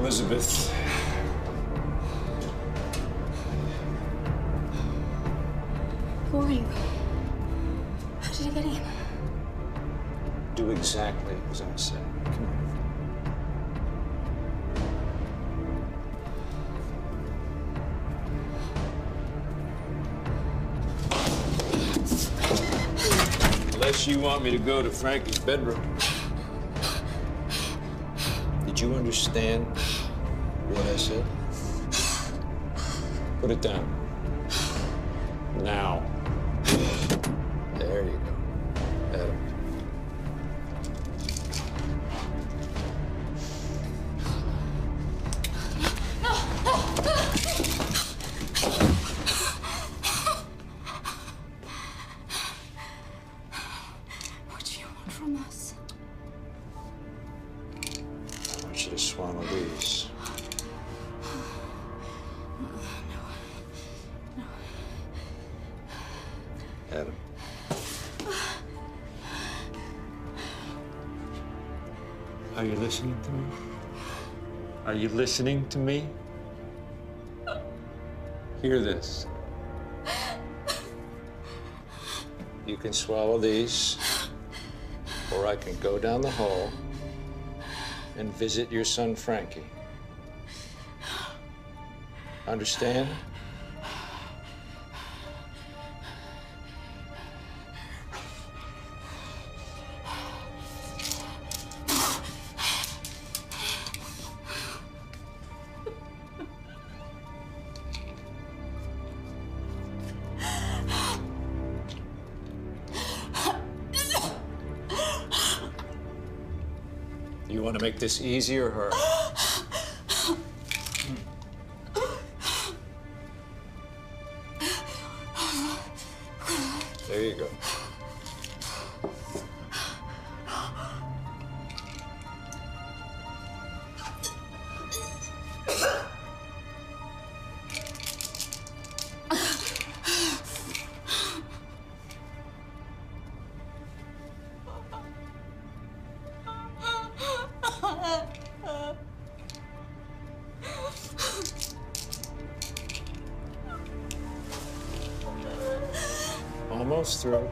Elizabeth. Who are you? How did you get in? Do exactly as I say. Come on. Unless you want me to go to Frankie's bedroom. Did you understand what I said? Put it down. Now. There you go. Adam. What do you want from us? I want you to swallow these. Adam. Are you listening to me? Are you listening to me? Hear this. You can swallow these, or I can go down the hall and visit your son, Frankie. Understand? You want to make this easy or hard? There you go. Almost through.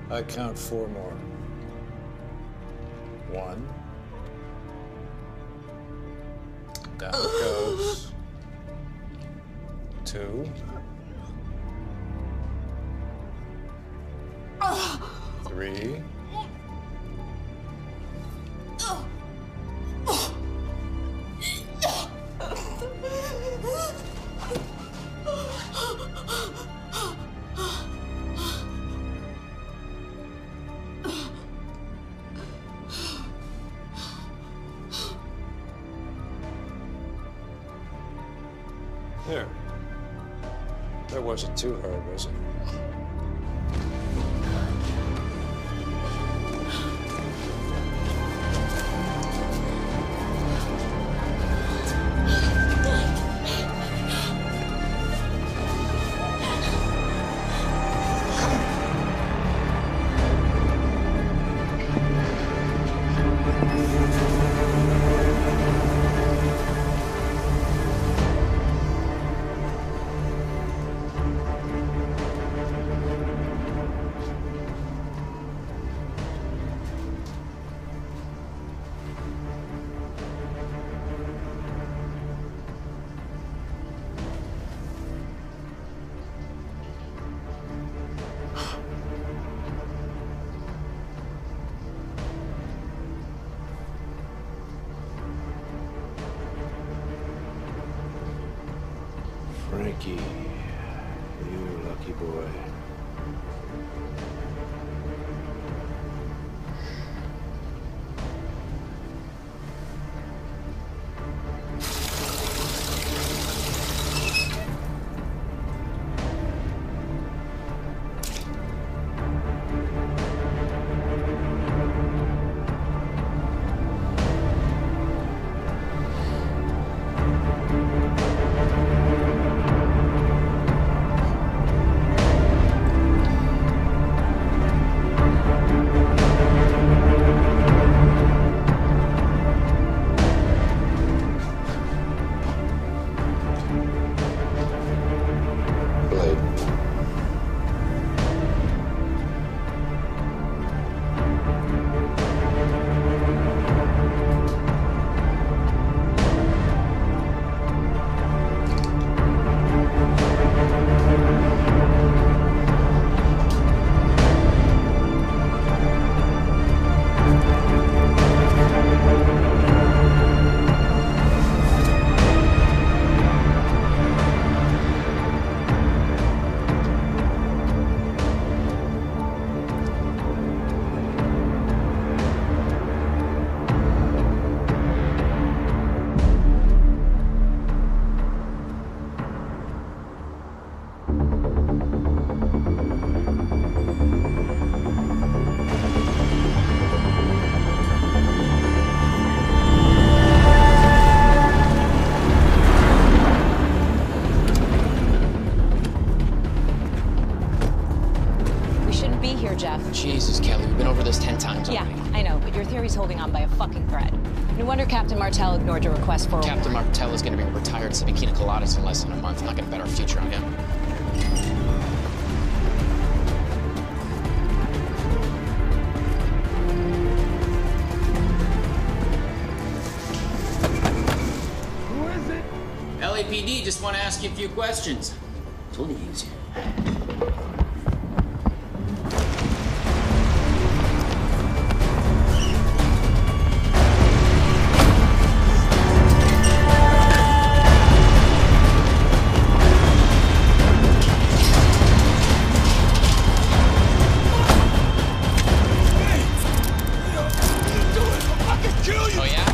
I count 4 more. 1. Down it goes. 2. 3. 'There. That wasn't too hard, was it? Frankie, you lucky boy. this 10 times Yeah, already. I know, but your theory's holding on by a fucking thread. No wonder Captain Martell ignored your request for a Captain warrant. Martell is going to be retired Sabikina Coladas in less than a month. I'm not going to bet our future on him. Who is it? LAPD, just want to ask you a few questions. Please. Oh, yeah?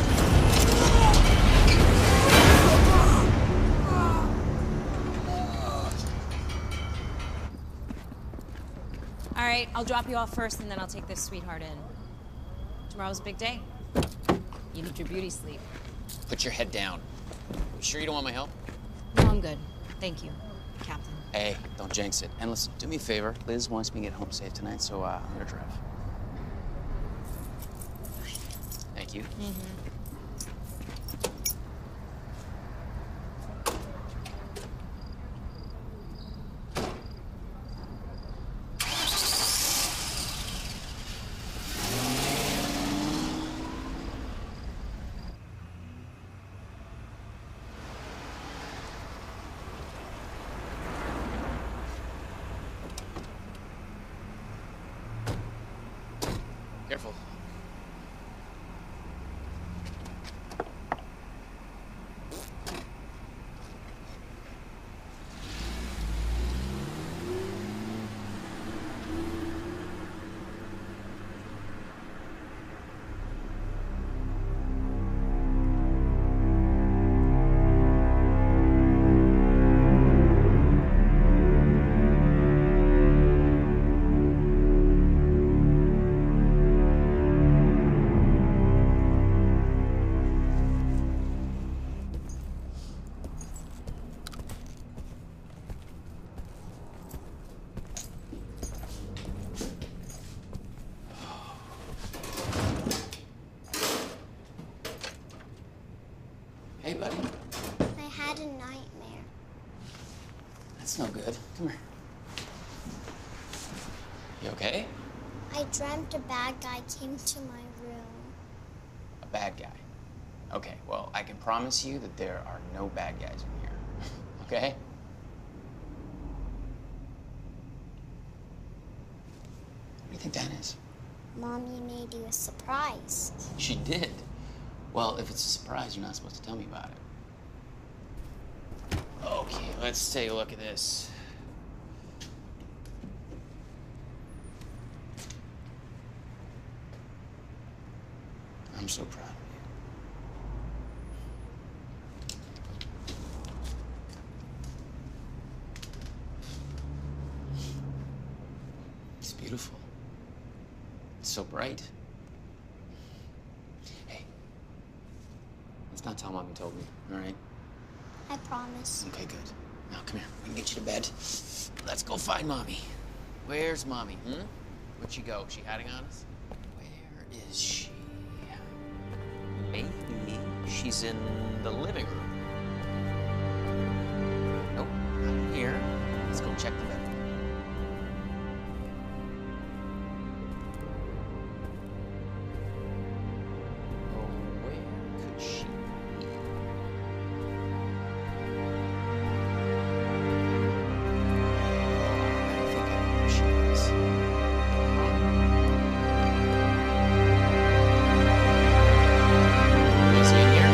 All right, I'll drop you off first, and then I'll take this sweetheart in. Tomorrow's a big day. You need your beauty sleep. Put your head down. You sure you don't want my help? No, I'm good. Thank you, Captain. Hey, don't jinx it. And listen, do me a favor. Liz wants me to get home safe tonight, so I'm gonna drive. Thank you. Careful. Hey, buddy. I had a nightmare. That's no good. Come here. You okay? I dreamt a bad guy came to my room. A bad guy. Okay, well, I can promise you that there are no bad guys in here. Okay? What do you think that is? Mommy made you a surprise. She did. Well, if it's a surprise, you're not supposed to tell me about it. Okay, let's take a look at this. I'm so proud of you. It's beautiful. It's so bright. Hey, let's not tell Mom you told me, all right? I promise. Okay, good. Now, come here. We can get you to bed. Let's go find Mommy. Where's Mommy, Where'd she go? She hiding on us? Where is she? Maybe she's in the living room. Nope, not in here. Let's go check the bedroom. Oh, where could she be? I think I know where she is. Is he in here?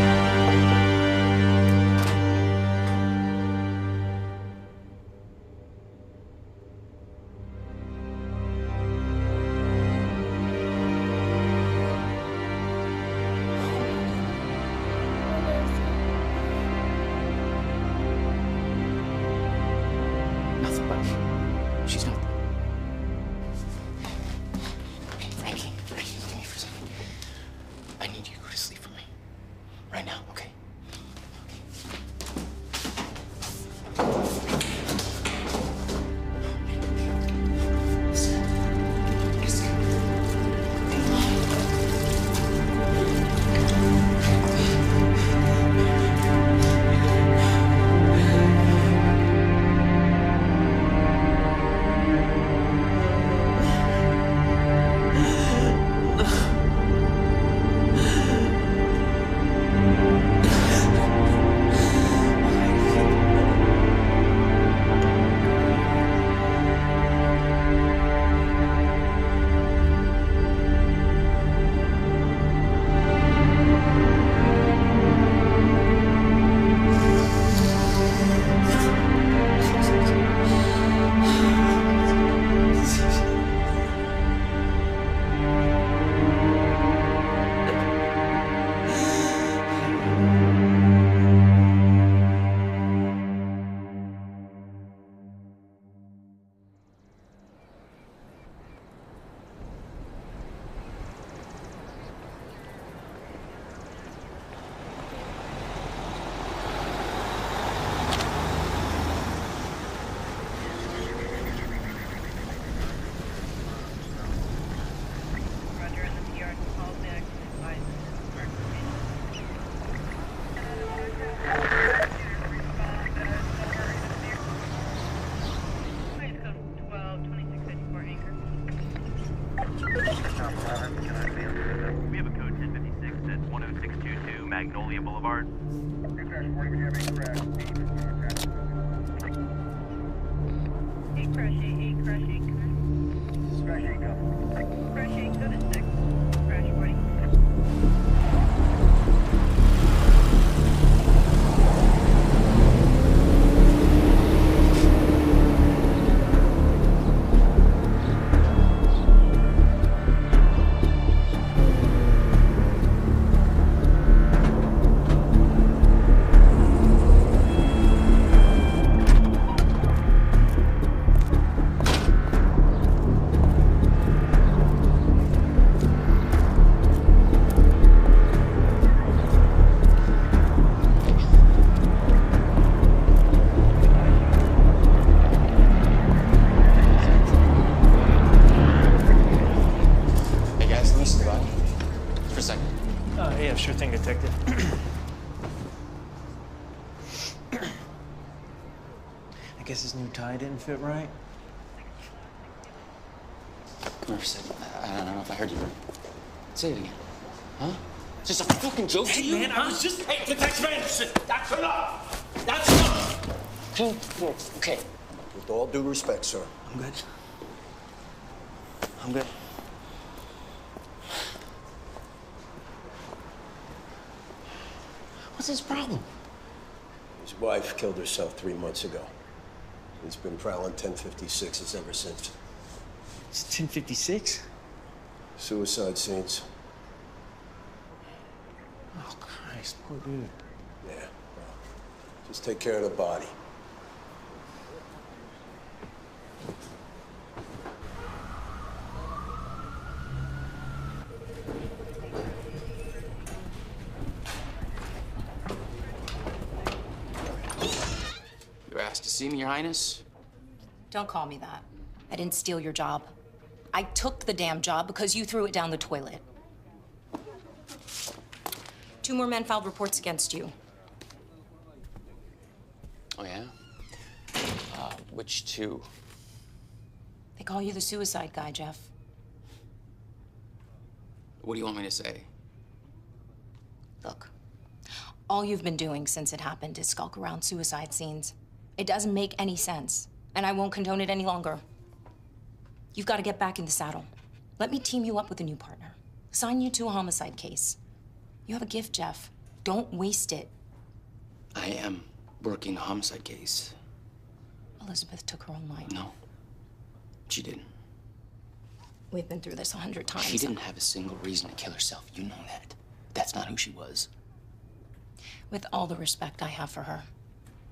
Magnolia Boulevard. Yeah, sure thing, Detective. I guess his new tie didn't fit right. Come here, Sid. I don't know if I heard you. Say it again. Huh? Is this a fucking joke to you? Man, I was just... Hey, Detective Anderson! That's enough! That's enough! Okay. With all due respect, sir. I'm good. I'm good. What's his problem? His wife killed herself 3 months ago. He's been prowling 1056s ever since. It's 1056? Suicide scenes. Oh, Christ, poor dude. Yeah, well, just take care of the body. You were asked to see me, Your Highness? Don't call me that. I didn't steal your job. I took the damn job because you threw it down the toilet. 2 more men filed reports against you. Oh, yeah? Which 2? They call you the suicide guy, Jeff. What do you want me to say? Look, all you've been doing since it happened is skulk around suicide scenes. It doesn't make any sense, and I won't condone it any longer. You've got to get back in the saddle. Let me team you up with a new partner. Assign you to a homicide case. You have a gift, Jeff. Don't waste it. I am working a homicide case. Elizabeth took her own life. No, she didn't. We've been through this 100 times. She didn't have a single reason to kill herself. You know that. That's not who she was. With all the respect I have for her,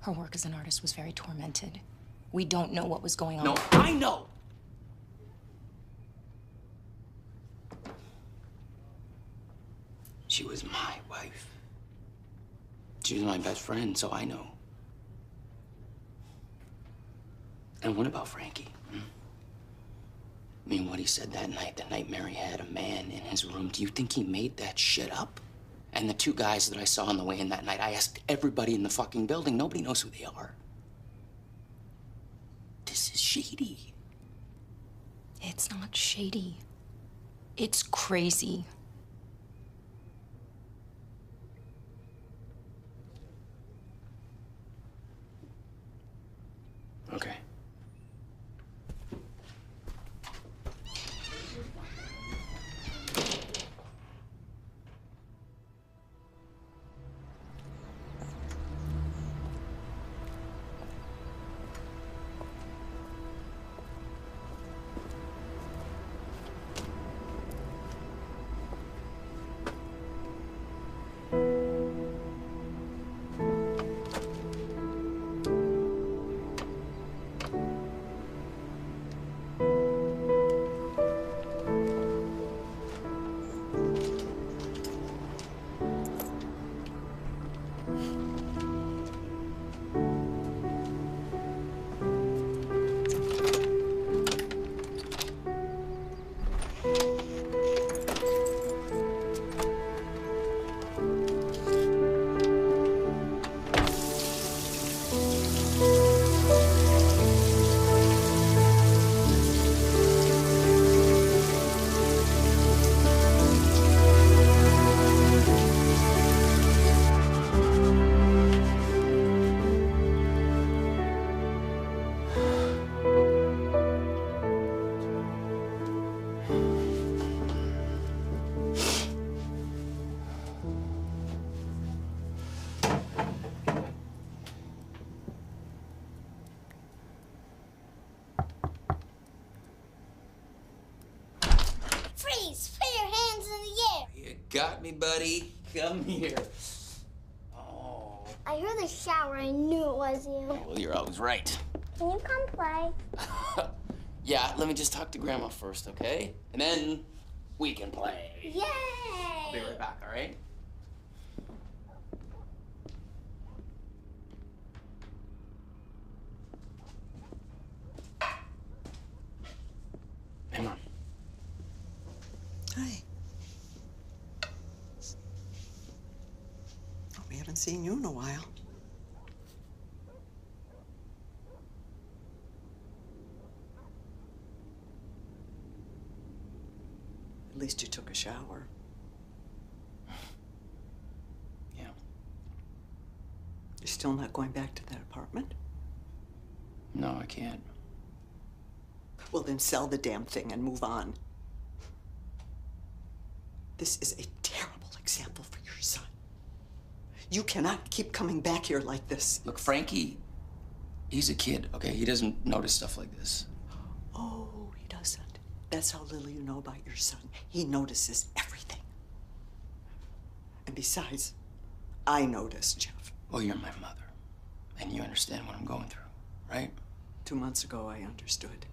her work as an artist was very tormented. We don't know what was going on. No, I know! She was my wife. She was my best friend, so I know. And what about Frankie? I mean, what he said that night, the night Mary had a man in his room, do you think he made that shit up? And the 2 guys that I saw on the way in that night, I asked everybody in the fucking building. Nobody knows who they are. This is shady. It's not shady. It's crazy. Okay. got me, buddy. Come here. Oh. I heard the shower. I knew it was you. Well, you're always right. Can you come play? Yeah, let me just talk to Grandma first, okay? And then we can play. Yay! I'll be right back, all right? Hey, Mom. Hi. Oh, we haven't seen you in a while. At least you took a shower. Yeah. You're still not going back to that apartment? No, I can't. Well, then sell the damn thing and move on. This is a terrible example for your son. You cannot keep coming back here like this. Look, Frankie, he's a kid, okay? He doesn't notice stuff like this. Oh, he doesn't. That's how little you know about your son. He notices everything. And besides, I noticed, Jeff. Well, you're my mother, and you understand what I'm going through, right? 2 months ago, I understood.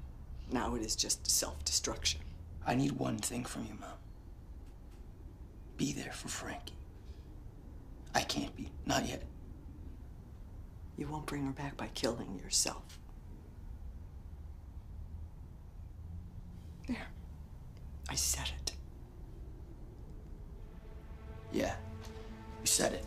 Now it is just self-destruction. I need one thing from you, Mom. Be there for Frankie. I can't be, not yet. You won't bring her back by killing yourself. There. I said it. Yeah, you said it.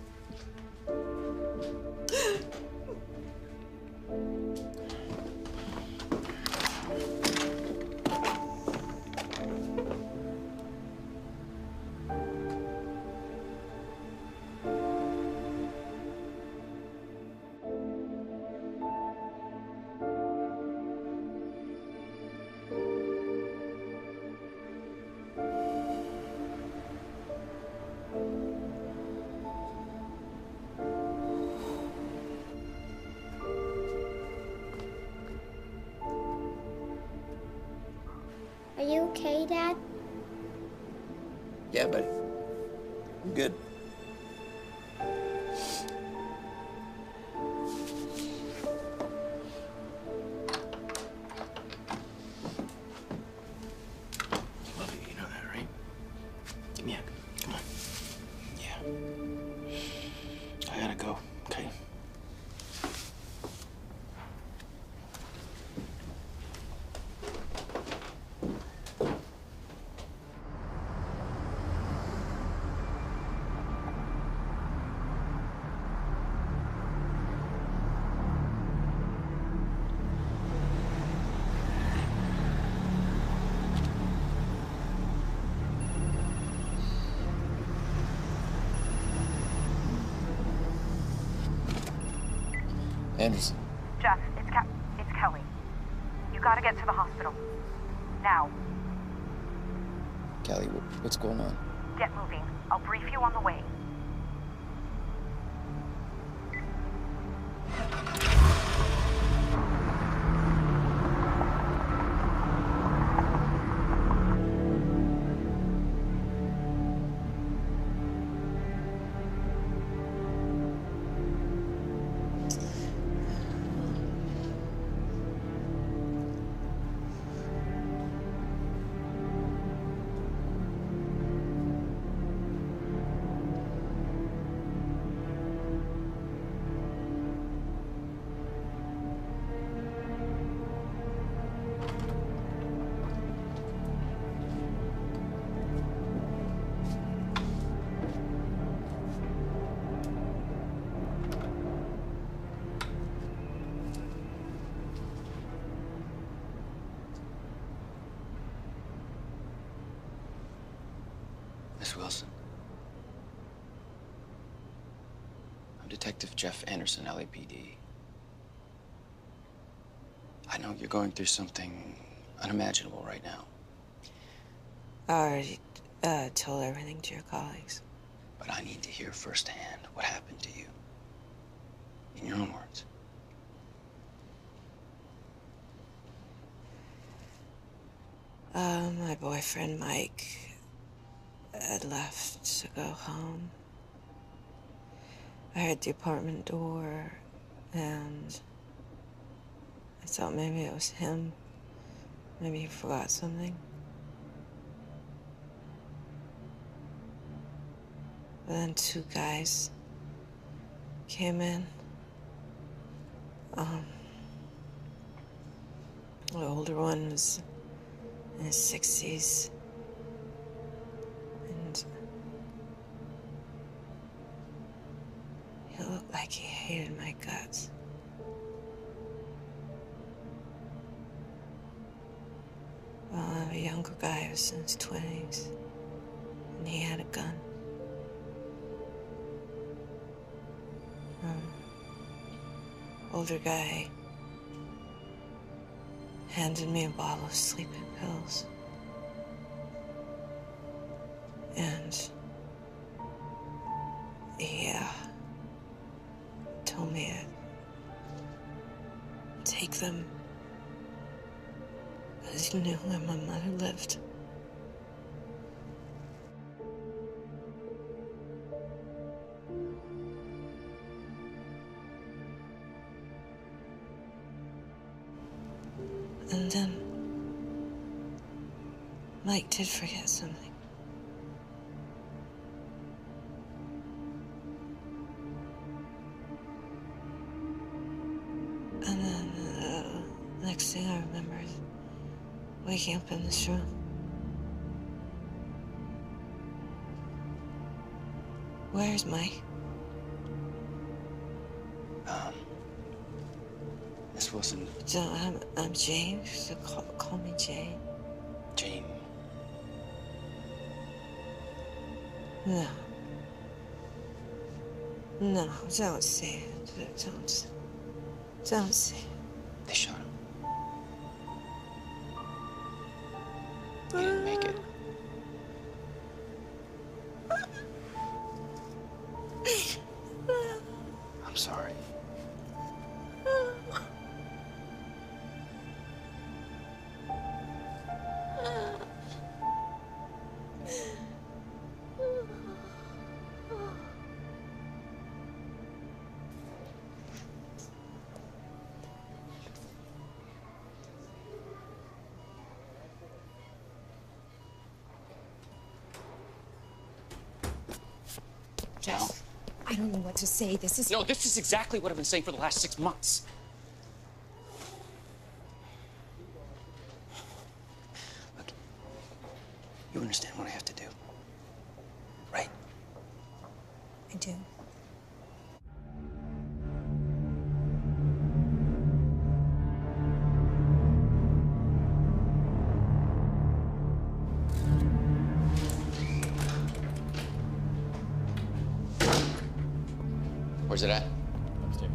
Are you okay, Dad? Yeah, buddy. I'm good. Love you, you know that, right? Give me a hug. Come on. Yeah. I gotta go, okay? Anderson. Jeff, it's Kelly. You gotta get to the hospital. Now. Kelly, what's going on? Get moving. I'll brief you on the way. Miss Wilson. I'm Detective Jeff Anderson, LAPD. I know you're going through something unimaginable right now. I already told everything to your colleagues. But I need to hear firsthand what happened to you. In your own words. My boyfriend, Mike, had left to go home. I heard the apartment door, and I thought maybe it was him. Maybe he forgot something. But then two guys came in. The older one was in his 60s. And he looked like he hated my guts. Well, the younger guy was in his 20s, and he had a gun. Older guy handed me a bottle of sleeping pills. And he told me to take them because he knew where my mother lived. And then Mike did forget something. And then the next thing I remember is waking up in this room. Where's Mike? Miss Wilson. So I'm Jane. So call me Jane. Jane. No. No, don't say it. Don't say it. They shot him. He didn't make it. I'm sorry. Cal. I don't know what to say. This is... No, this is exactly what I've been saying for the last 6 months. Look, you understand what I have to do, right? I do. Where's it at? Upstairs.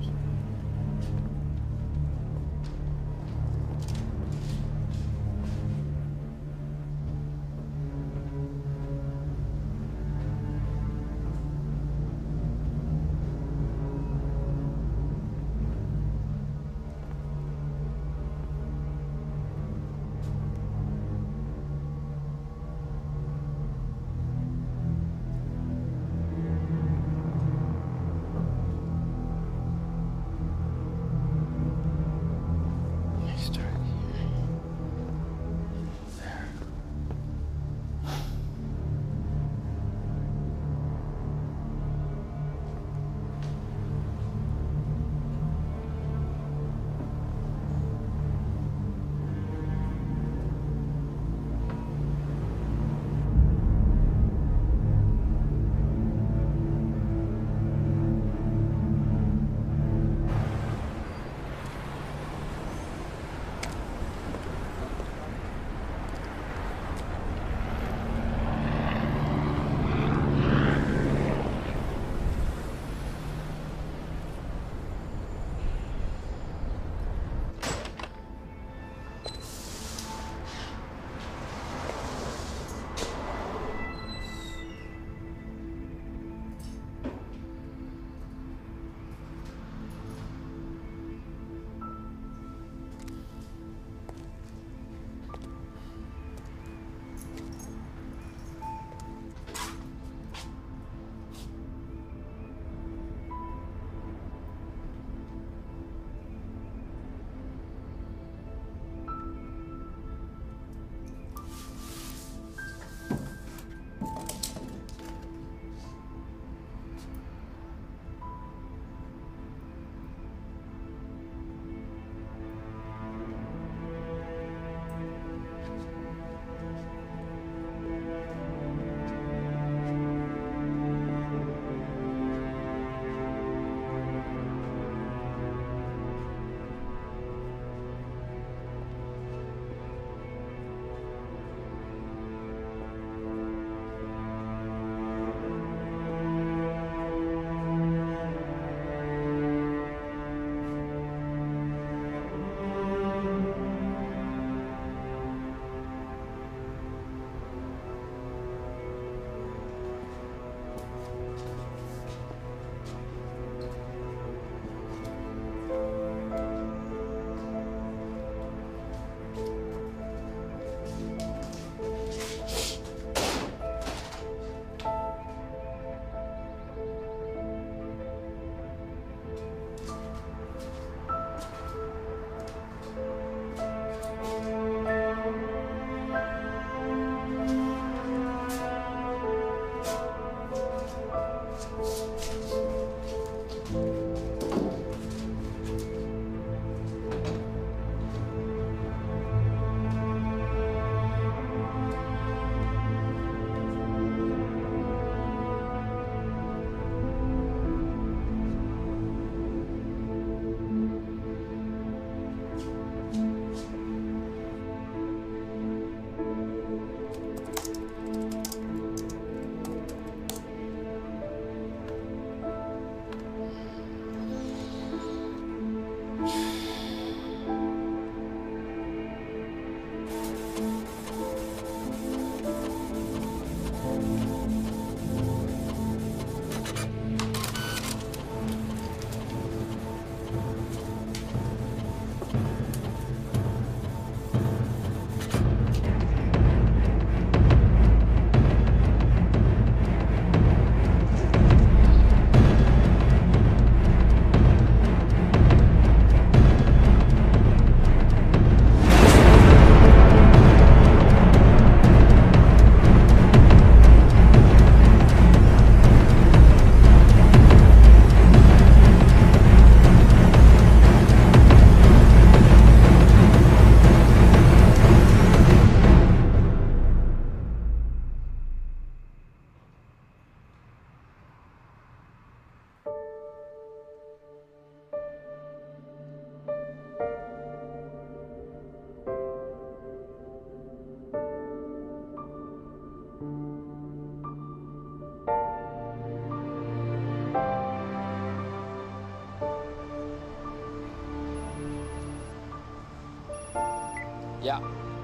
Yeah.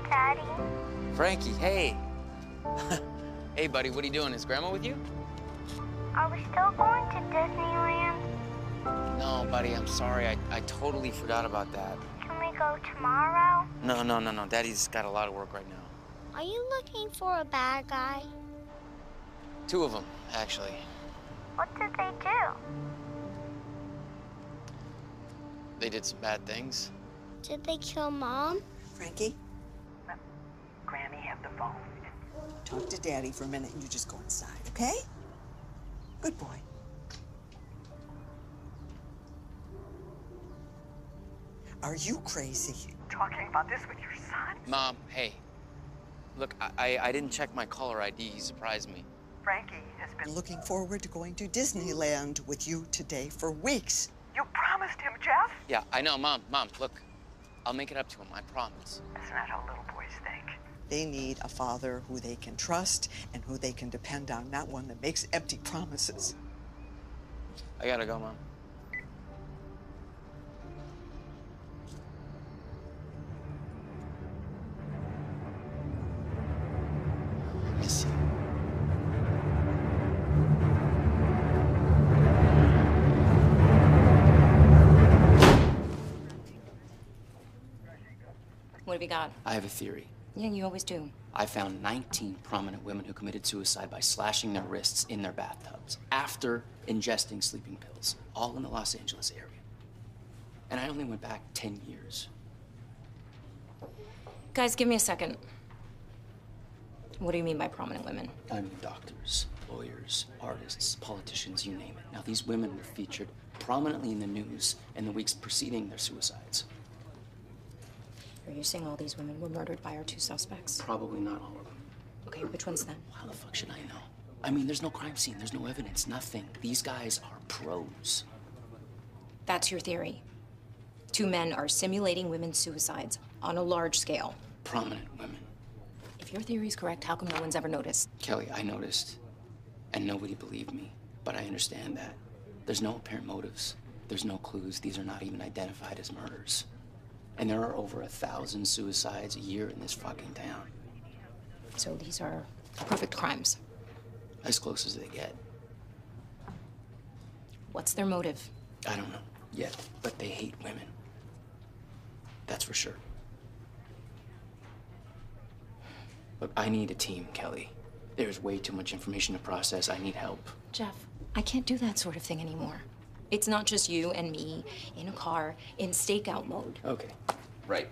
Daddy? Frankie, hey. Hey, buddy, what are you doing? Is Grandma with you? Are we still going to Disneyland? No, buddy, I'm sorry. I totally forgot about that. Can we go tomorrow? No. Daddy's got a lot of work right now. Are you looking for a bad guy? 2 of them, actually. What did they do? They did some bad things. Did they kill Mom? Frankie, Granny, have the phone. talk to Daddy for a minute and you just go inside, okay? Good boy. Are you crazy? Talking about this with your son? Mom, hey. Look, I didn't check my caller ID. He surprised me. Frankie has been Looking forward to going to Disneyland with you today for weeks. You promised him, Jeff? Yeah, I know, Mom, look. I'll make it up to him, I promise. That's not how little boys think. They need a father who they can trust and who they can depend on, not one that makes empty promises. I gotta go, Mom. Miss you. What have you got? I have a theory. Yeah, you always do. I found 19 prominent women who committed suicide by slashing their wrists in their bathtubs after ingesting sleeping pills, all in the Los Angeles area. And I only went back 10 years. Guys, give me a second. What do you mean by prominent women? I mean doctors, lawyers, artists, politicians, you name it. Now, these women were featured prominently in the news in the weeks preceding their suicides. Are you saying all these women were murdered by our 2 suspects? Probably not all of them. Okay, which ones then? How the fuck should I know? I mean, there's no crime scene, there's no evidence, nothing. These guys are pros. That's your theory. 2 men are simulating women's suicides on a large scale. Prominent women. If your theory is correct, how come no one's ever noticed? Kelly, I noticed, and nobody believed me. But I understand that. There's no apparent motives. There's no clues. These are not even identified as murders. And there are over 1,000 suicides a year in this fucking town. So these are perfect crimes. As close as they get. What's their motive? I don't know yet, but they hate women. That's for sure. Look, I need a team, Kelly. There's way too much information to process. I need help. Jeff, I can't do that sort of thing anymore. It's not just you and me in a car in stakeout mode. Okay, right.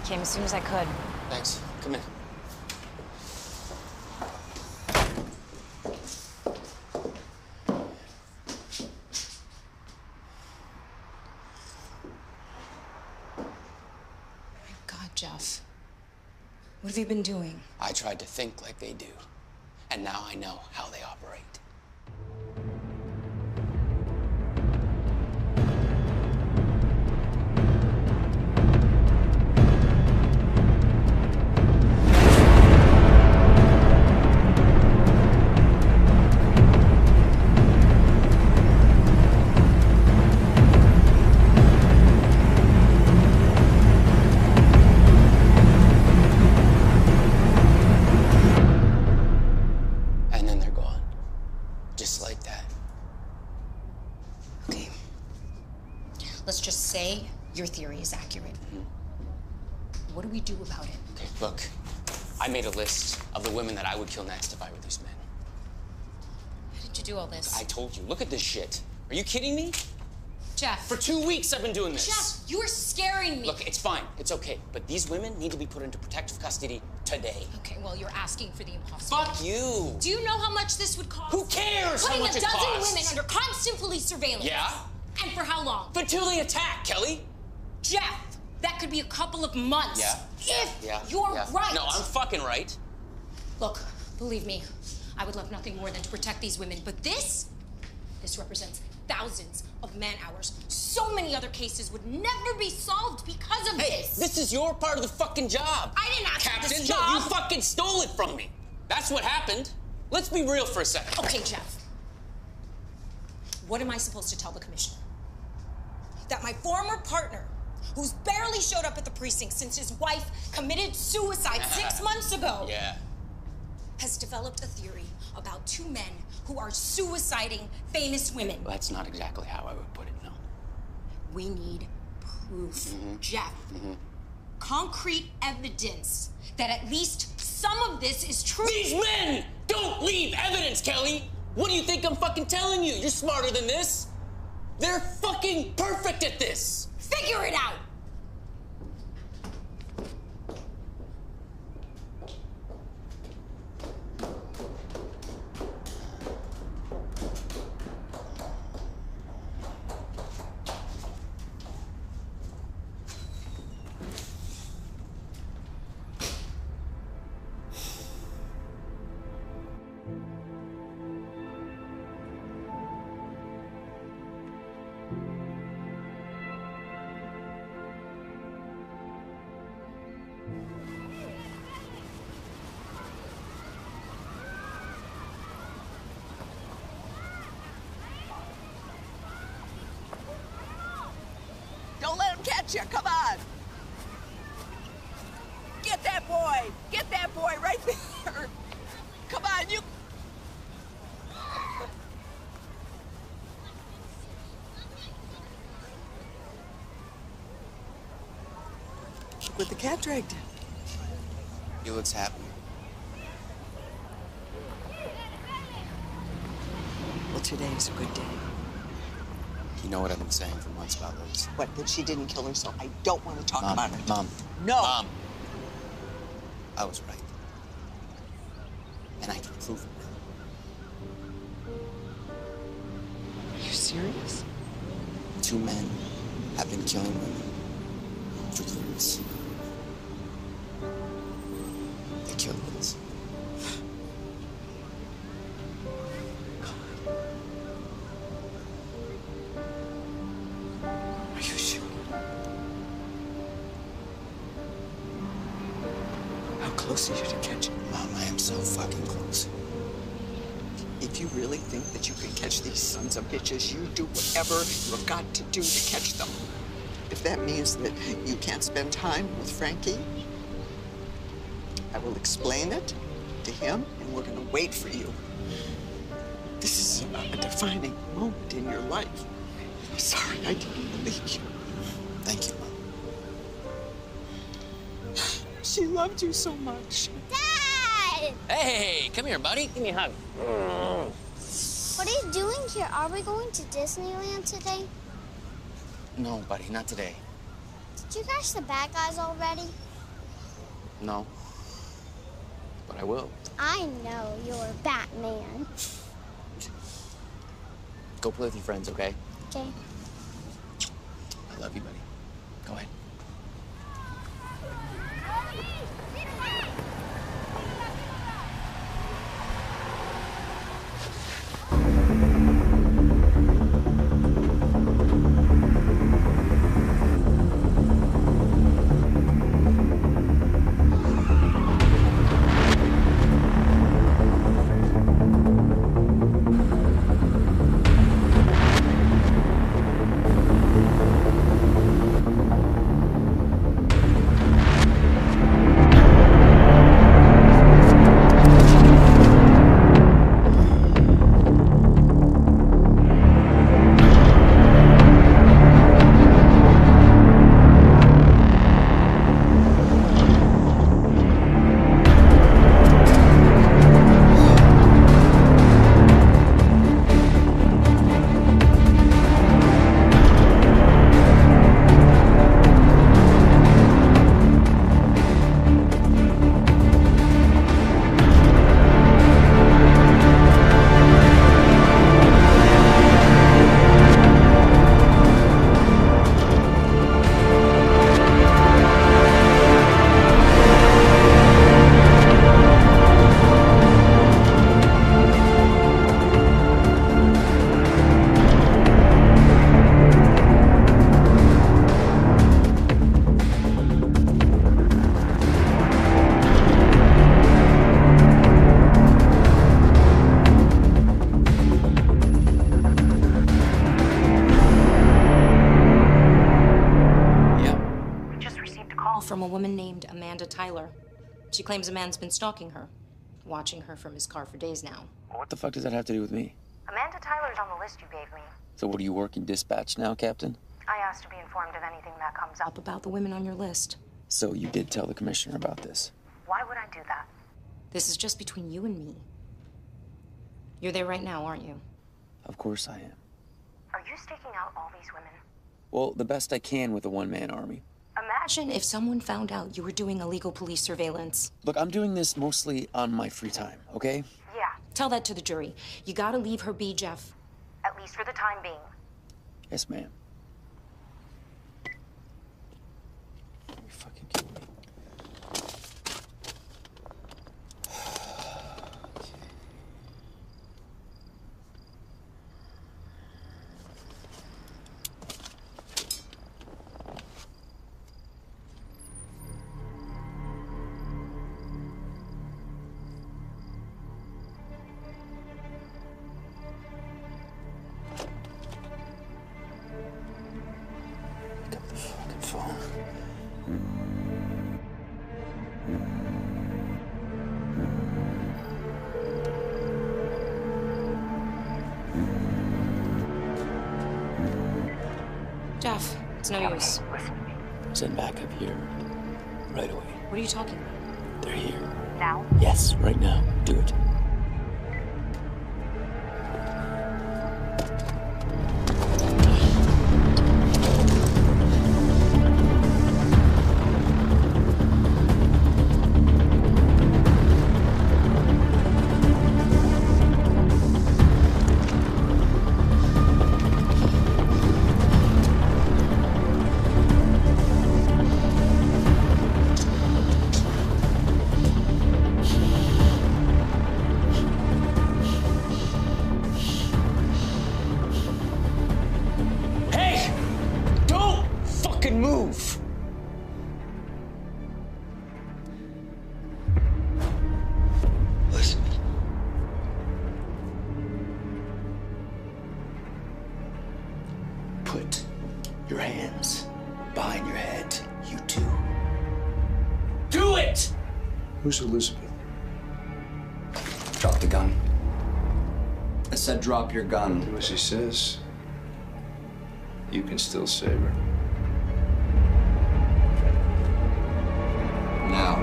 Came as soon as I could. Thanks. Come in. God, Jeff. What have you been doing? I tried to think like they do, and now I know how they operate. Let's just say your theory is accurate. What do we do about it? Okay, look, I made a list of the women that I would kill next if I were these men. How did you do all this? I told you, look at this shit. Are you kidding me? Jeff. For 2 weeks I've been doing this. Jeff, you're scaring me. Look, it's fine, it's okay, but these women need to be put into protective custody today. Okay, well, you're asking for the impossible. Fuck you! Do you know how much this would cost? Who cares how much it costs? Putting a dozen women under constant police surveillance. Yeah? And for how long? Until they attack, Kelly. Jeff, that could be a couple of months. Yeah. If you're right. No, I'm fucking right. Look, believe me, I would love nothing more than to protect these women, but this represents thousands of man-hours. So many other cases would never be solved because of this. This is your part of the fucking job. I didn't ask Captain, for this no, job. you fucking stole it from me. That's what happened. Let's be real for a second. Okay, Jeff. What am I supposed to tell the commissioner? That my former partner, who's barely showed up at the precinct since his wife committed suicide 6 months ago, has developed a theory about two men who are suiciding famous women. Well, that's not exactly how I would put it, no. We need proof, Jeff. Concrete evidence that at least some of this is true. These men don't leave evidence, Kelly! What do you think I'm fucking telling you? You're smarter than this. They're fucking perfect at this! Figure it out! Don't let him catch you. Come on. Get that boy. Get that boy right there. Come on, you. Look what the cat dragged in. He looks happy. Well, today is a good day. You know what I've been saying for months about Liz. What, that she didn't kill herself? I don't want to talk about it. Mom. No. Mom. I was right. And I can prove it now. Are you serious? 2 men have been killing women for years. They killed Liz. Are you sure? How close are you to catching? Mom, I am so fucking close. If you really think that you can catch these sons of bitches, you do whatever you've got to do to catch them. If that means that you can't spend time with Frankie, I will explain it to him, and we're going to wait for you. This is a defining moment in your life. I'm sorry I didn't believe you. Thank you, Mom. She loved you so much. Dad! Hey, come here, buddy. Give me a hug. What are you doing here? Are we going to Disneyland today? No, buddy, not today. Did you catch the bad guys already? No. But I will. I know you're Batman. Go play with your friends, okay? Okay. I love you, buddy. Go ahead. From a woman named Amanda Tyler. She claims a man's been stalking her, watching her from his car for days now. What the fuck does that have to do with me? Amanda Tyler's on the list you gave me. So what, are you working dispatch now, Captain? I asked to be informed of anything that comes up. About the women on your list. So you did tell the commissioner about this? Why would I do that? This is just between you and me. You're there right now, aren't you? Of course I am. Are you staking out all these women? Well, the best I can with a one-man army. Imagine if someone found out you were doing illegal police surveillance. Look, I'm doing this mostly on my free time, okay? Yeah. Tell that to the jury. You gotta leave her be, Jeff. At least for the time being. Yes, ma'am. You fucking kidding me? Jeff, it's no use. Send backup here. Right away. What are you talking about? They're here. Now? Yes, right now. Do it. Move! Listen. Put your hands behind your head, you two. Do it! Who's Elizabeth? Drop the gun. I said drop your gun. Do as he says. You can still save her. Now.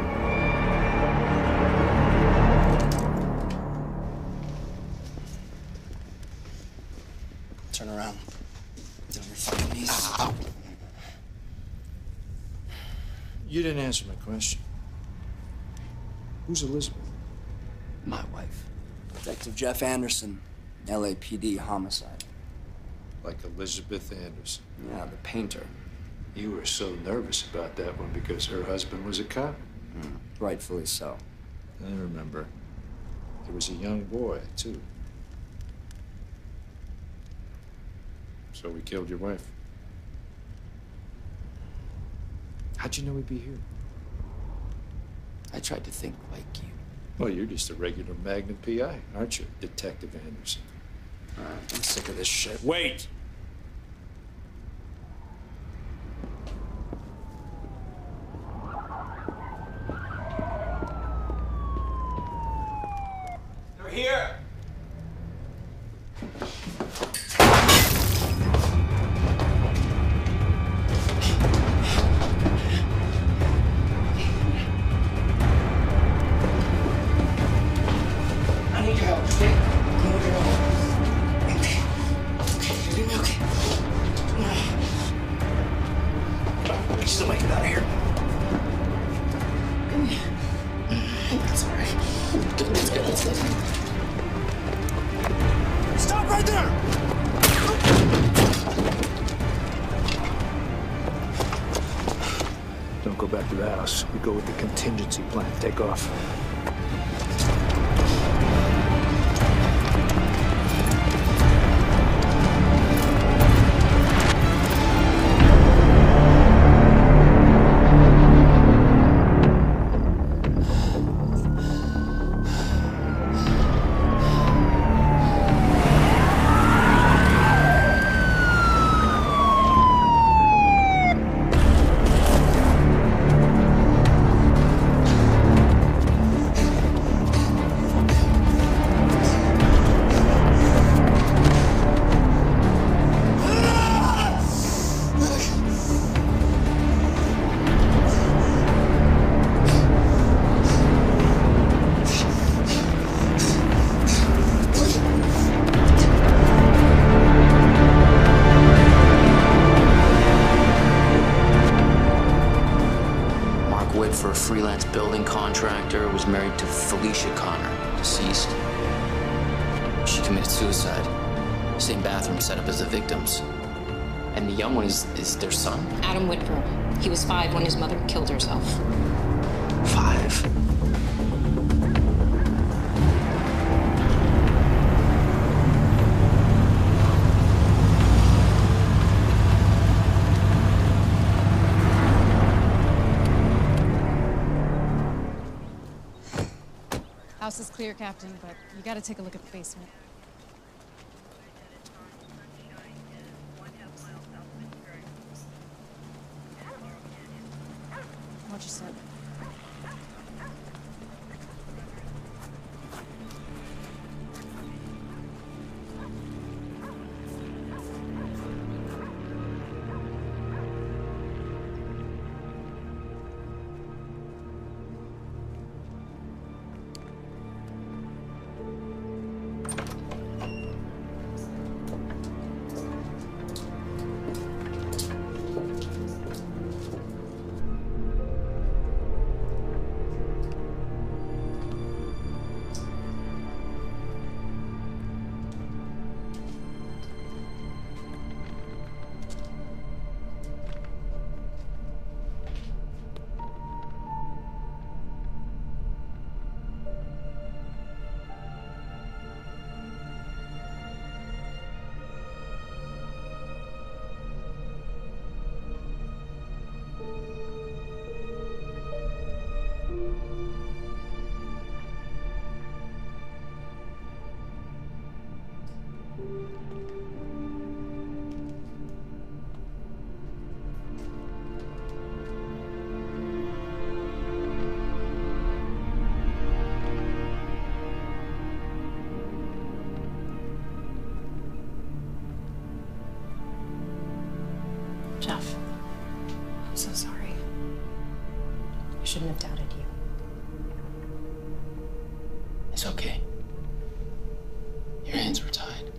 Turn around. Get on your fucking knees. You didn't answer my question. Who's Elizabeth? My wife. Detective Jeff Anderson, LAPD homicide. Like Elizabeth Anderson. Yeah, the painter. You were so nervous about that one because her husband was a cop. Rightfully so. I remember. There was a young boy, too. So we killed your wife. How'd you know we'd be here? I tried to think like you. Well, you're just a regular Magnum PI, aren't you, Detective Anderson? All right, I'm sick of this shit. Wait! They're here! I need your help, okay? Come over here. Okay. You're gonna be okay. We can still make it out of here. That's all right. Let's go. Let's go. Stop right there! Don't go back to the house. We go with the contingency plan. Take off. For a freelance building contractor, was married to Felicia Connor, deceased. She committed suicide. Same bathroom set up as the victims. And the young one is their son? Adam Whitker. He was 5 when his mother killed herself. 5? House is clear, Captain, but you gotta take a look at the basement. Watch your step. Jeff, I'm so sorry. I shouldn't have doubted you. It's okay. Your hands were tied.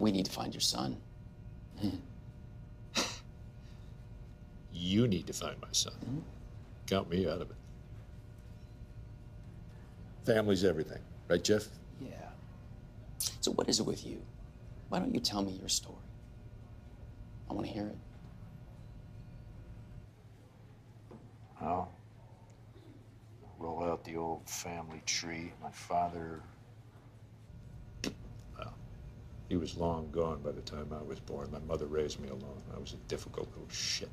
We need to find your son. You need to find my son. Count me out of it. Family's everything, right, Jeff? Yeah. So what is it with you? Why don't you tell me your story? I want to hear it. Well, roll out the old family tree. My father, well, he was long gone by the time I was born. My mother raised me alone. I was a difficult little shit.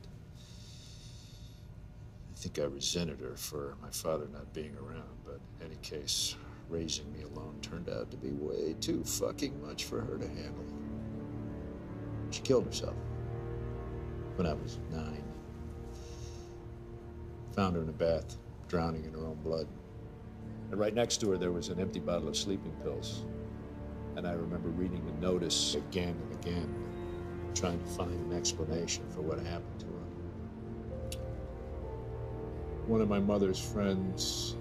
I think I resented her for my father not being around, but in any case, raising me alone turned out to be way too fucking much for her to handle. She killed herself when I was 9. Found her in a bath, drowning in her own blood. And right next to her, there was an empty bottle of sleeping pills. And I remember reading the notice again and again, trying to find an explanation for what happened to her. One of my mother's friends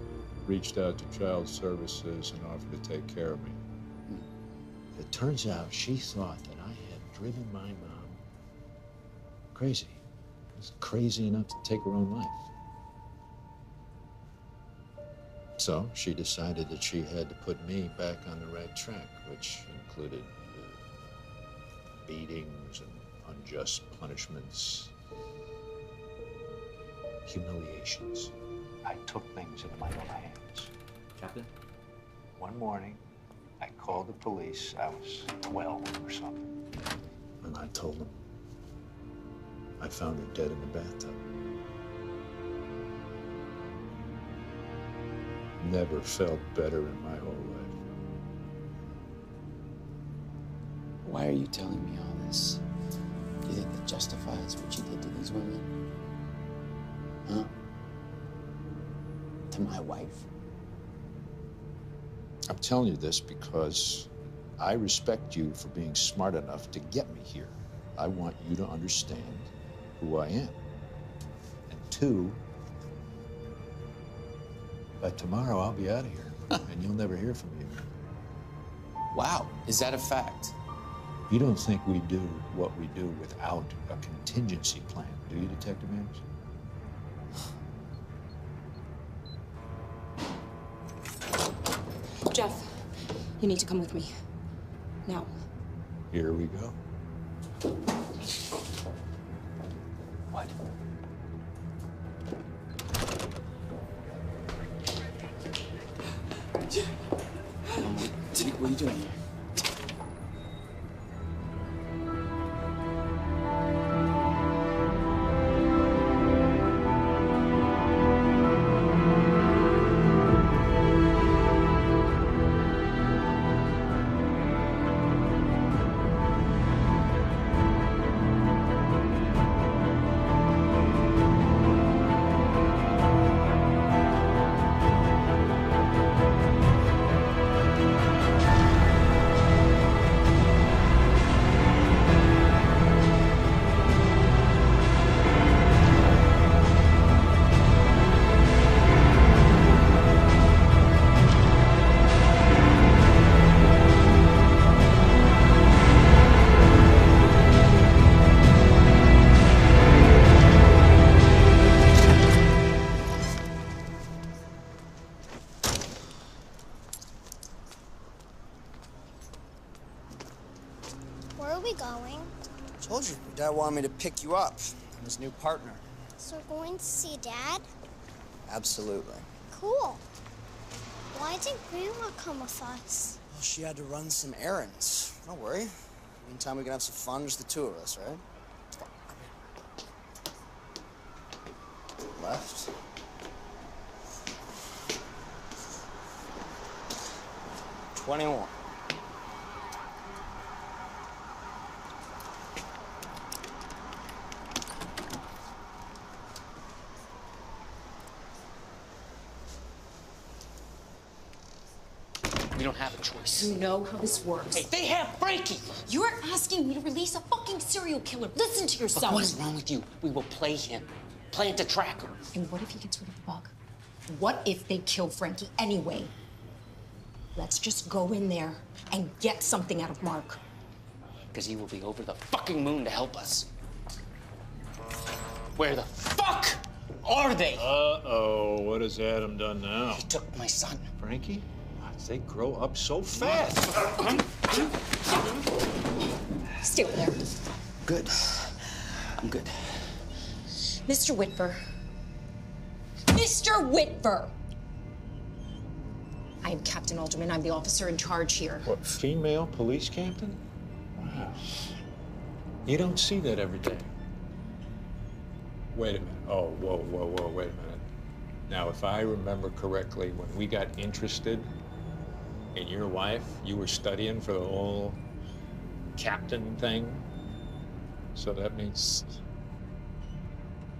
reached out to Child Services and offered to take care of me. It turns out she thought that I had driven my mom crazy. Was crazy enough to take her own life. So she decided that she had to put me back on the right track, which included beatings and unjust punishments, humiliations. I took things into my own hands. Captain? One morning, I called the police. I was 12 or something. And I told them I found her dead in the bathtub. Never felt better in my whole life. Why are you telling me all this? Do you think that justifies what you did to these women? Huh? To my wife? I'm telling you this because I respect you for being smart enough to get me here. I want you to understand who I am. And 2, by tomorrow I'll be out of here, and you'll never hear from me again. Wow, is that a fact? You don't think we do what we do without a contingency plan, do you, Detective Anderson? Jeff, you need to come with me. Now. Here we go. What? What are you doing here? Where are we going? Told you, your dad wanted me to pick you up. I'm his new partner. So we're going to see Dad? Absolutely. Cool. Why didn't Grandma come with us? Well, she had to run some errands. Don't worry. Meantime, we can have some fun, just the 2 of us, right? Left. $21. We don't have a choice. You know how this works. Hey, they have Frankie! You're asking me to release a fucking serial killer. Listen to yourself. Look, what is wrong with you? We will play him. Plant a tracker. And what if he gets rid of the bug? What if they kill Frankie anyway? Let's just go in there and get something out of Mark. because he will be over the fucking moon to help us. Where the fuck are they? Uh-oh, what has Adam done now? He took my son. Frankie? They grow up so fast. Stay over there. Good. I'm good. Mr. Whitver. Mr. Whitver! I am Captain Alderman. I'm the officer in charge here. What, female police captain? Wow. You don't see that every day. Wait a minute. Oh, whoa, wait a minute. Now, if I remember correctly, when we got interested in your wife, you were studying for the whole captain thing? So that means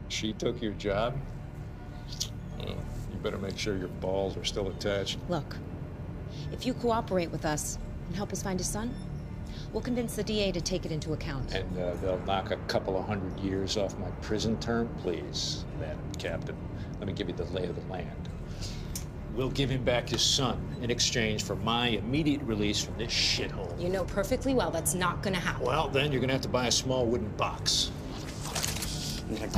she took your job? Well, you better make sure your balls are still attached. Look, if you cooperate with us and help us find his son, we'll convince the DA to take it into account. And they'll knock a couple of 100 years off my prison term? Please, Madam Captain, let me give you the lay of the land. We'll give him back his son in exchange for my immediate release from this shithole. You know perfectly well that's not gonna happen. Well, then you're gonna have to buy a small wooden box.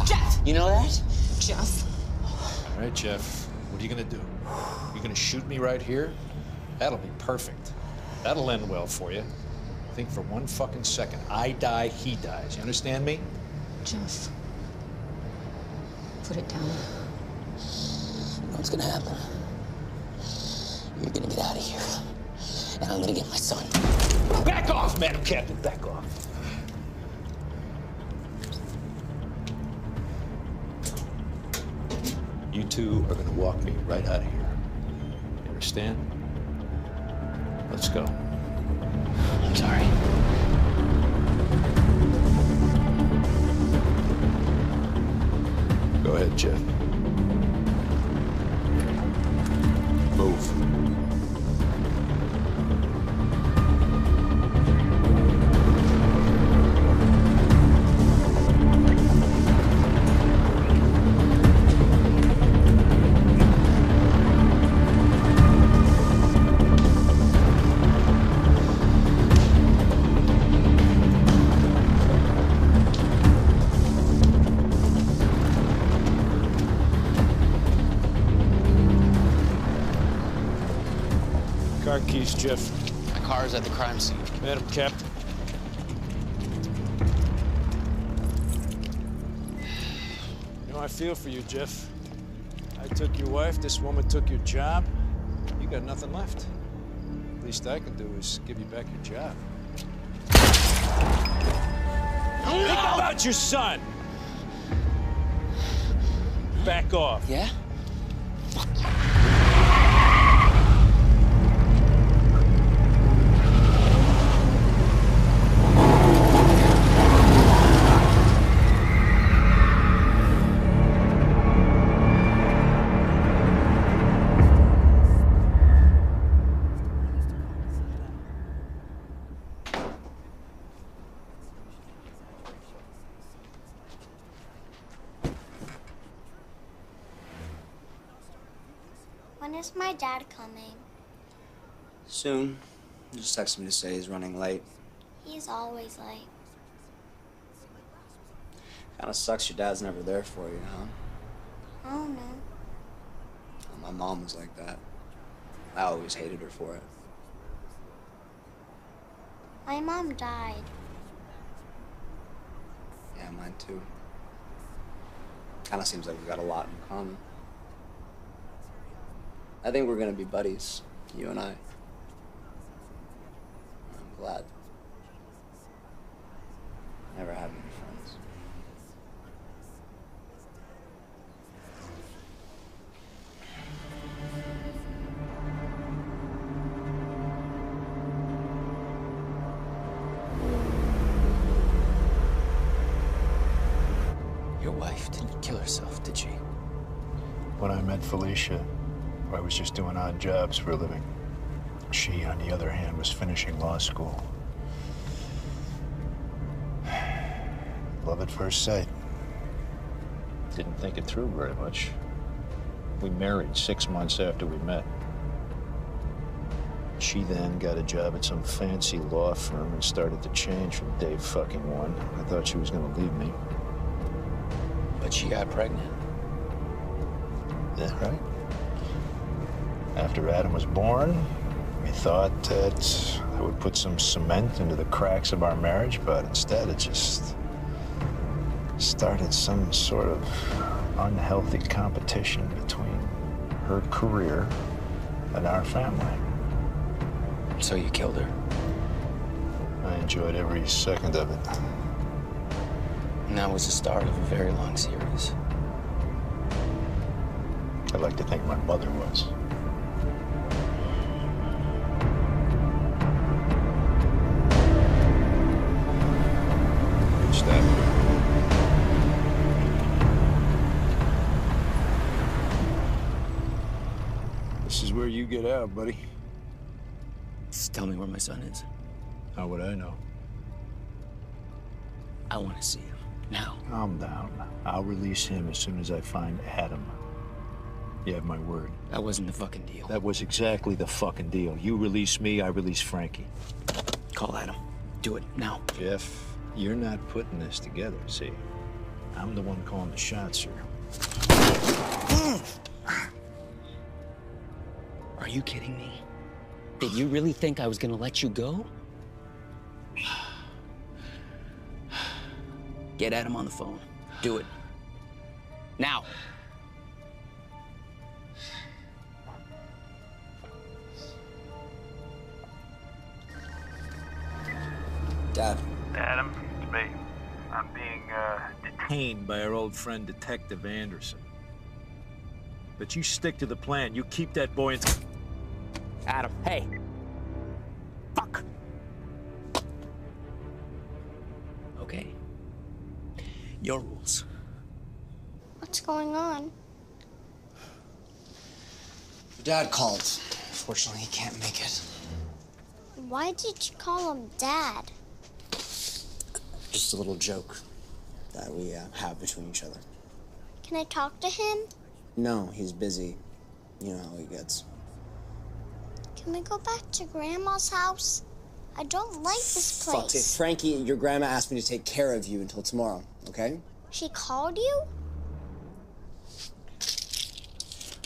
Jeff! You know that? Jeff. All right, Jeff, what are you gonna do? You gonna shoot me right here? That'll be perfect. That'll end well for you. Think for one fucking second. I die, he dies. You understand me? Jeff. Put it down. What's gonna happen? You're gonna get out of here. And I'm gonna get my son. Back off, Madam Captain, back off. You two are gonna walk me right out of here. You understand? Let's go. I'm sorry. Go ahead, Jeff. Move. Car keys, Jeff. My car is at the crime scene. Madam Captain. You know, I feel for you, Jeff. I took your wife, this woman took your job. You got nothing left. Least I can do is give you back your job. Think about your son! Back off. Yeah? When is my dad coming? Soon. He just texted me to say he's running late. He's always late. Kinda sucks your dad's never there for you, huh? I don't know. My mom was like that. I always hated her for it. My mom died. Yeah, mine too. Kinda seems like we've got a lot in common. I think we're gonna be buddies, you and I. I'm glad. Never had many friends. Your wife didn't kill herself, did she? When I met Felicia, I was just doing odd jobs for a living. She, on the other hand, was finishing law school. Love at first sight. Didn't think it through very much. We married 6 months after we met. She then got a job at some fancy law firm and started to change from day fucking one. I thought she was gonna leave me. But she got pregnant. Is that right? After Adam was born, we thought that I would put some cement into the cracks of our marriage, but instead it just started some sort of unhealthy competition between her career and our family. So you killed her? I enjoyed every second of it. And that was the start of a very long series. I'd like to think my mother was. Good stuff. This is where you get out, buddy. Just tell me where my son is. How would I know? I want to see him. Now. Calm down. I'll release him as soon as I find Adam. You have my word. That wasn't the fucking deal. That was exactly the fucking deal. You release me, I release Frankie. Call Adam. Do it now. Jeff, you're not putting this together, see? I'm the one calling the shots here. Are you kidding me? Did you really think I was gonna let you go? Get Adam on the phone. Do it. Now. Dad. Adam, it's me. I'm being, Detained by our old friend Detective Anderson. But you stick to the plan. You keep that boy in... Adam, hey. Fuck. Okay. Your rules. What's going on? Your dad called. Unfortunately, he can't make it. Why did you call him Dad? Just a little joke that we have between each other. Can I talk to him? No, he's busy. You know how he gets. Can we go back to Grandma's house? I don't like this place. Fuck it. Frankie, your grandma asked me to take care of you until tomorrow, okay? She called you?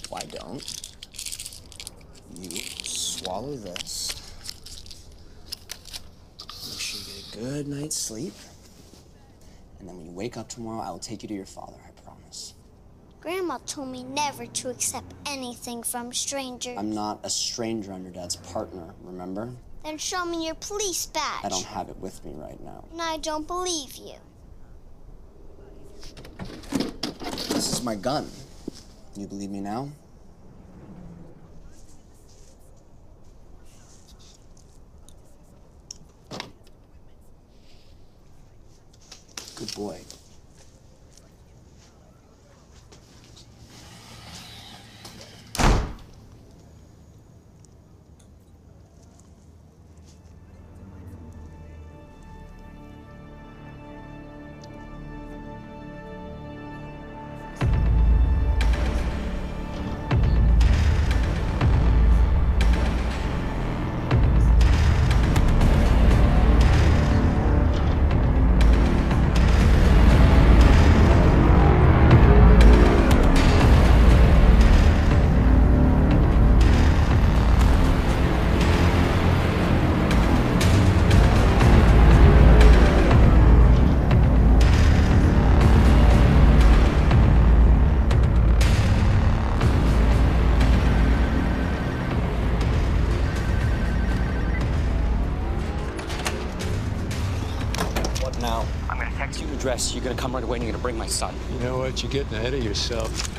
Why don't you swallow this? Make sure you get a good night's sleep. And then when you wake up tomorrow, I will take you to your father, I promise. Grandma told me never to accept anything from strangers. I'm not a stranger, I'm your dad's partner, remember? Then show me your police badge. I don't have it with me right now. And I don't believe you. This is my gun. You believe me now? Good boy. Now. I'm gonna text you the address. You're gonna come right away and you're gonna bring my son. You know what? You're getting ahead of yourself.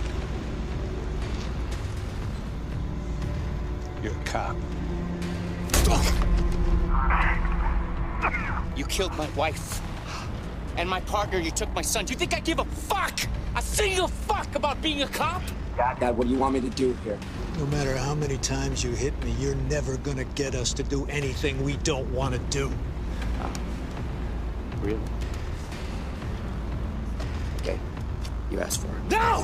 You're a cop. You killed my wife. And my partner, you took my son. Do you think I give a fuck? A single fuck about being a cop? Dad, what do you want me to do here? No matter how many times you hit me, you're never gonna get us to do anything we don't want to do. Really? Okay. You asked for it. No!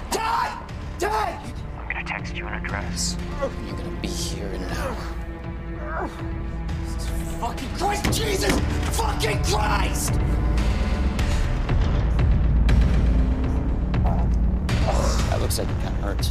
Dad! Dad! I'm gonna I text you an address. You're gonna be here in an hour. Fucking Christ, Jesus! Fucking Christ! That looks like it got hurt.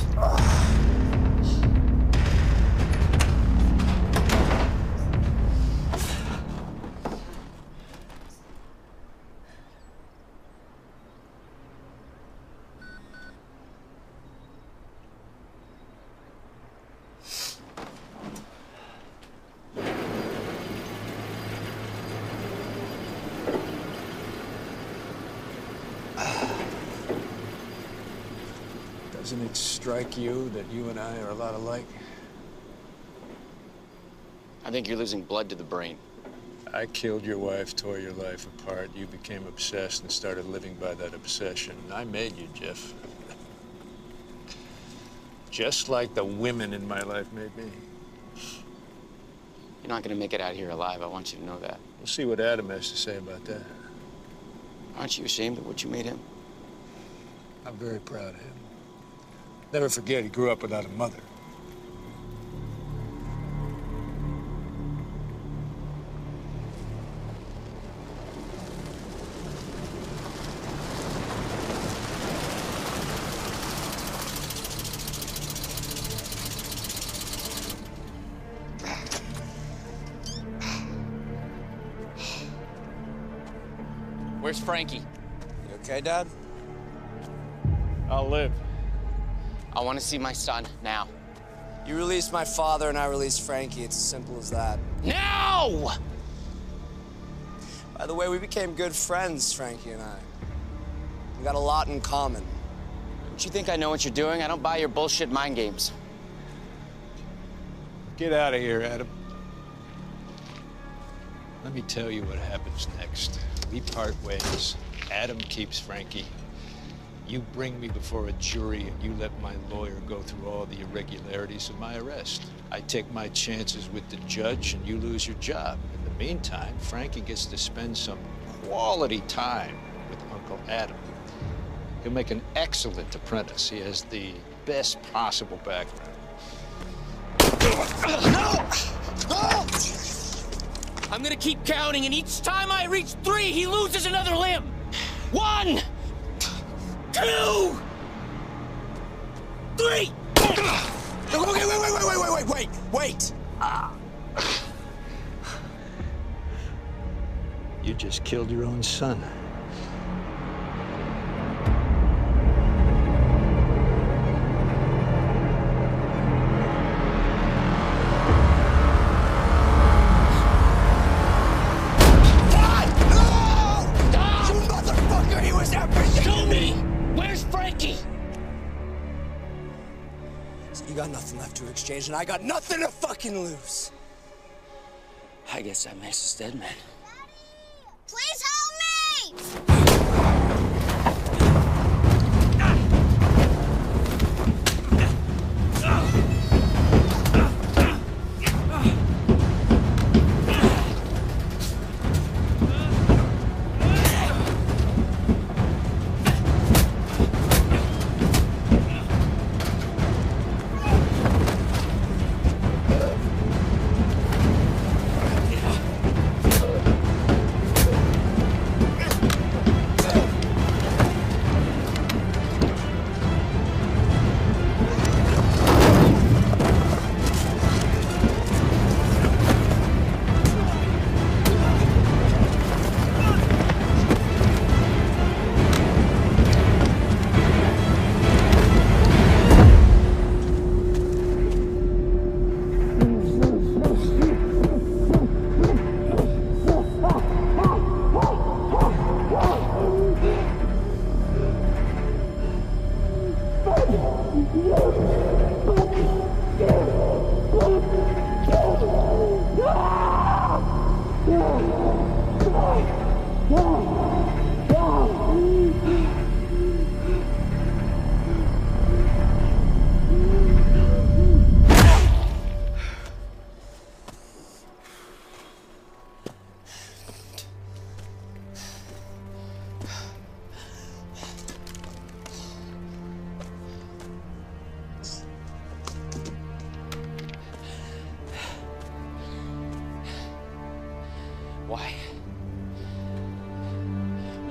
Doesn't it strike you that you and I are a lot alike? I think you're losing blood to the brain. I killed your wife, tore your life apart. You became obsessed and started living by that obsession. I made you, Jeff. Just like the women in my life made me. You're not gonna make it out of here alive. I want you to know that. We'll see what Adam has to say about that. Aren't you ashamed of what you made him? I'm very proud of him. Never forget, he grew up without a mother. Where's Frankie? You okay, Dad? I'll live. I want to see my son now. You released my father and I released Frankie. It's as simple as that. Now! By the way, we became good friends, Frankie and I. We got a lot in common. Don't you think I know what you're doing? I don't buy your bullshit mind games. Get out of here, Adam. Let me tell you what happens next. We part ways. Adam keeps Frankie. You bring me before a jury and you let my lawyer go through all the irregularities of my arrest. I take my chances with the judge and you lose your job. In the meantime, Frankie gets to spend some quality time with Uncle Adam. He'll make an excellent apprentice. He has the best possible background. No! No! I'm gonna keep counting, and each time I reach 3, he loses another limb. 1, 2, 3. Okay, wait. You just killed your own son. You got nothing left to exchange, and I got nothing to fucking lose. I guess that makes us dead men. Please help me!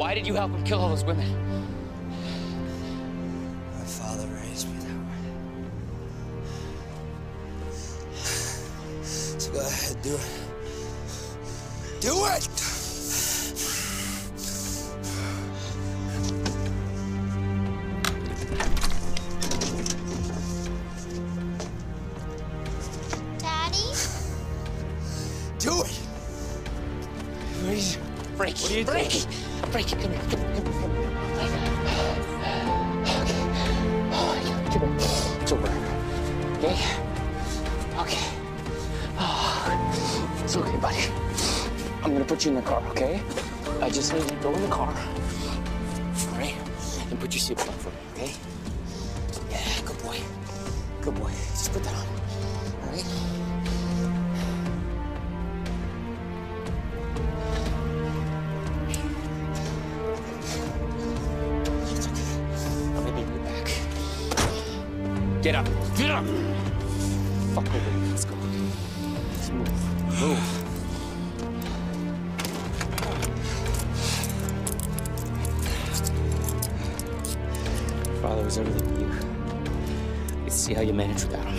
Why did you help him kill all those women? My father raised me that way. So go ahead, do it. Do it! Daddy? Do it! Frankie, What are you Frankie, Frankie, come here, come here, come here, come here. Okay. Come here. It's over. Okay? Okay. Oh, it's okay, buddy. I'm gonna put you in the car, okay? I just need you to go in the car. All right? And put your seatbelt on for me, okay? Yeah, good boy. Good boy. Just put that on. All right? Get up. Get up! Fuck over. Let's go. Let's move. Move. Your father was everything to you. Let's see how you manage without him.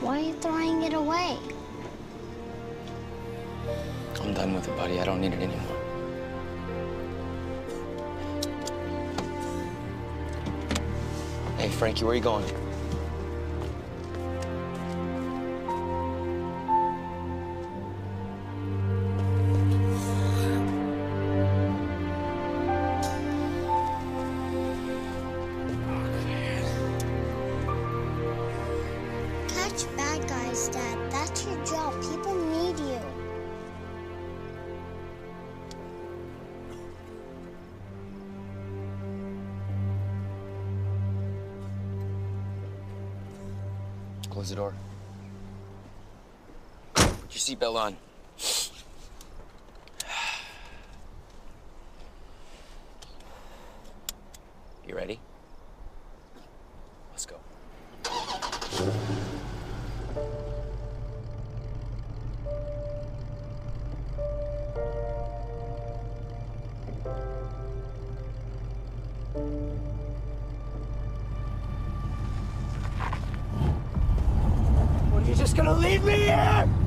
Why are you throwing it away? I'm done with it, buddy. I don't need it anymore. Hey, Frankie, where are you going? Catch bad guys, Dad. That's your job. People need you. Close the door. Put your seatbelt on. You ready? Let's go. What, are you just gonna leave me here?